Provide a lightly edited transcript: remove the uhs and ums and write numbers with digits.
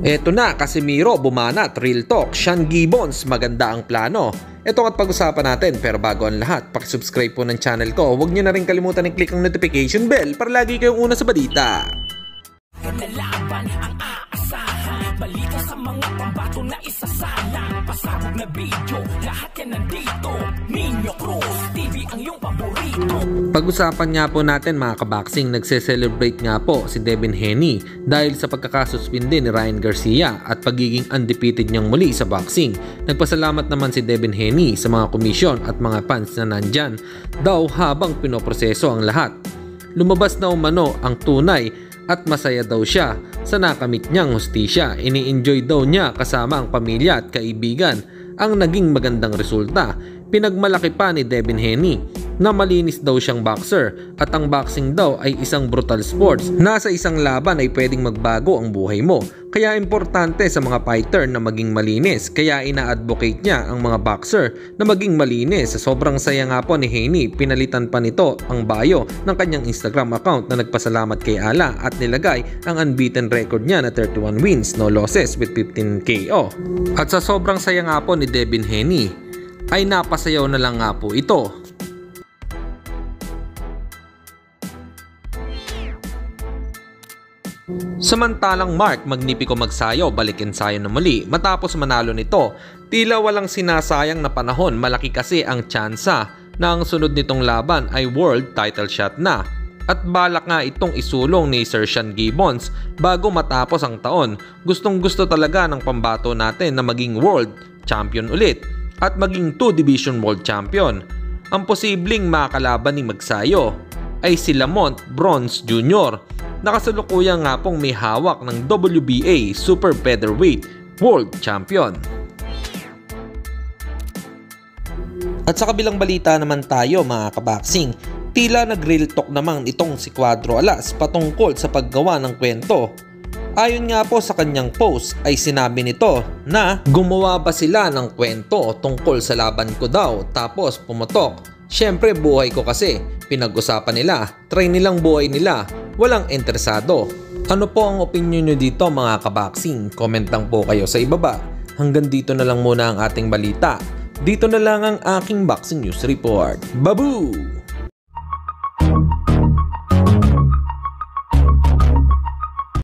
Eto na, Casimiro bumanat, real talk, Sean Gibbons, maganda ang plano. Ito at pag-usapan natin, pero bago ang lahat, pakisubscribe po ng channel ko. Huwag nyo na rin kalimutan i-click ang notification bell para lagi kayong una sa balita. Nalaban ang aasahan, balita sa mga pambato na isasalang, pasabog na video, lahat yan nandito. Nino Cruz TV ang iyong paborito. Pag-usapan nga po natin mga kaboxing, nagse-celebrate nga po si Devin Haney dahil sa pagkakasuspinde ni Ryan Garcia at pagiging undefeated niyang muli sa boxing. Nagpasalamat naman si Devin Haney sa mga komisyon at mga fans na nandyan daw habang pinoproseso ang lahat. Lumabas na umano ang tunay at masaya daw siya sa nakamit niyang hustisya. Ini-enjoy daw niya kasama ang pamilya at kaibigan ang naging magandang resulta. Pinagmalaki pa ni Devin Haney na malinis daw siyang boxer at ang boxing daw ay isang brutal sports. Nasa isang laban ay pwedeng magbago ang buhay mo. Kaya importante sa mga fighter na maging malinis. Kaya ina-advocate niya ang mga boxer na maging malinis. Sa sobrang saya nga po ni Haney, pinalitan pa nito ang bio ng kanyang Instagram account na nagpasalamat kay Allah at nilagay ang unbeaten record niya na 31 wins, no losses with 15 KO. At sa sobrang saya nga po ni Devin Haney, ay napasayaw na lang nga po ito. Samantalang Mark Magnifico magsayo, balik ensayo na muli matapos manalo nito. Tila walang sinasayang na panahon, malaki kasi ang tsansa na ang sunod nitong laban ay world title shot na. At balak nga itong isulong ni Sir Sean Gibbons bago matapos ang taon. Gustong gusto talaga ng pambato natin na maging world champion ulit at maging 2 division world champion. Ang posibleng makakalaban ni Magsayo ay si Lamont Bronze Jr. Nakasalukuyan nga pong may hawak ng WBA Super Featherweight World Champion. At sa kabilang balita naman tayo mga kaboxing, tila nag-real talk naman itong si Cuadro Alas patungkol sa paggawa ng kwento. Ayon nga po sa kanyang post ay sinabi nito na gumawa ba sila ng kwento tungkol sa laban ko daw tapos pumutok. Syempre buhay ko kasi, pinag-usapan nila, try nilang buhay nila, walang interesado. Ano po ang opinion nyo dito mga kaboxing? Comment lang po kayo sa ibaba. Hanggang dito na lang muna ang ating balita. Dito na lang ang aking boxing news report. Babu!